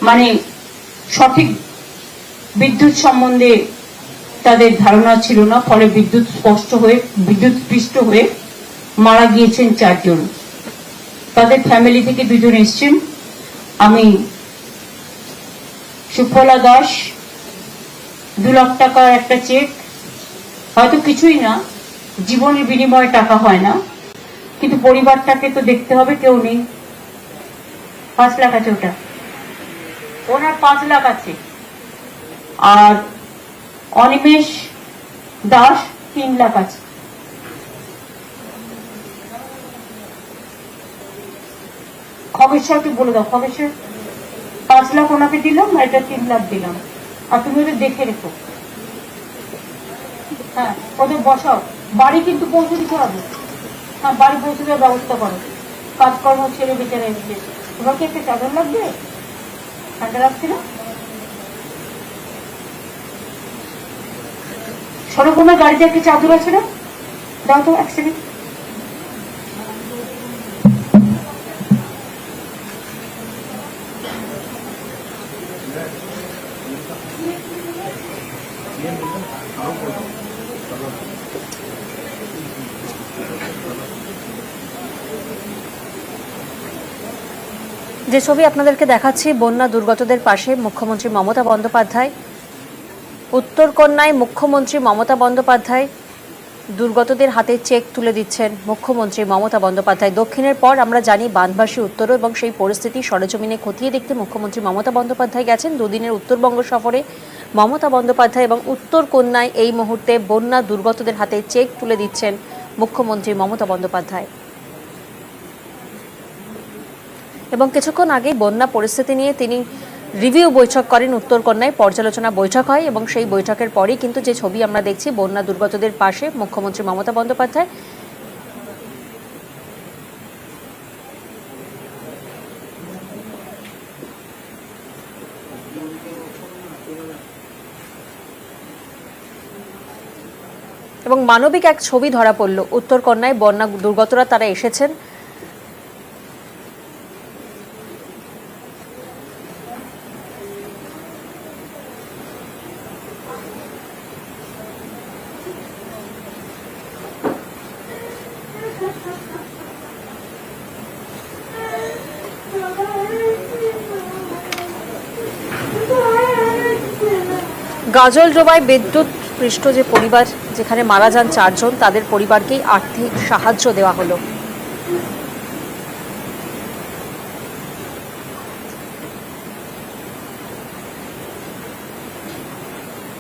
মানে সঠিক বিদ্যুৎ সম্বন্ধে তাদের ধারণা ছিল না, ফলে বিদ্যুৎ স্পৃষ্ট হয়ে মারা গিয়েছেন 4 জন। তাদের ফ্যামিলি থেকে 2 জন এসছেন। আমি সুফলা দাস 2 লাখ টাকার একটা চেক, হয়তো কিছুই না, জীবনের বিনিময়ে টাকা হয় না, কিন্তু পরিবারটাকে তো দেখতে হবে, কেউ নেই। 5 লাখ আছে, ওটা ওনার 5 লাখ আছে। আর অনিমেষ দাস 3 লাখ আছে। খগেশ্বরকে বলে দাও, খগেশ্বর 5 লাখ ওনাকে দিলাম, আর এটা 3 লাখ দিলাম, আর তুমি ওদের দেখে রেখো। হ্যাঁ, ওদের বসাও, বাড়ি কিন্তু পৌঁছে দিতে হবে। হ্যাঁ, বাড়ি পৌঁছে দেওয়ার ব্যবস্থা করো। কাজকর্ম ছেড়ে বেচারা এসছে। তোমাকে একটা চাদর লাগবে? ঠান্ডা লাগছে না? সরকমের গাড়িতে একটা চাদর আছে না, দাও তো 1 সেকেন্ড। যে ছবি আপনাদেরকে দেখাচ্ছি, বন্যা দুর্গতদের পাশে মুখ্যমন্ত্রী মমতা বন্দ্যোপাধ্যায়। উত্তরকন্যায় মুখ্যমন্ত্রী মমতা বন্দ্যোপাধ্যায় দুর্গতদের হাতে চেক তুলে দিচ্ছেন মুখ্যমন্ত্রী মমতা বন্দ্যোপাধ্যায়। দক্ষিণের পর আমরা জানি বাঁধভাসী উত্তরও, এবং সেই পরিস্থিতি সরেজমিনে খতিয়ে দেখতে মুখ্যমন্ত্রী মমতা বন্দ্যোপাধ্যায় গেছেন। 2 দিনের উত্তরবঙ্গ সফরে মমতা বন্দ্যোপাধ্যায়, এবং উত্তরকন্যায় এই মুহূর্তে বন্যা দুর্গতদের হাতে চেক তুলে দিচ্ছেন মুখ্যমন্ত্রী মমতা বন্দ্যোপাধ্যায়। এবং কিছুক্ষণ আগে বন্যা পরিস্থিতি নিয়ে তিনি রিভিউ বৈঠক করেন। উত্তরকন্যায় পর্যালোচনা বৈঠক হয়, এবং সেই বৈঠকের পরেই কিন্তু যে ছবি আমরা দেখছি, বন্যা দুর্গতদের পাশে মুখ্যমন্ত্রী মমতা বন্দ্যোপাধ্যায়। এবং মানবিক এক ছবি ধরা পড়ল। উত্তরকন্যায় বন্যা দুর্গতরা তারা এসেছেন, গাজল ডোবায় বিদ্যুৎ পৃষ্ঠ যে পরিবার যেখানে মারা যান 4 জন, তাদের পরিবারকেই আর্থিক সাহায্য দেওয়া হলো।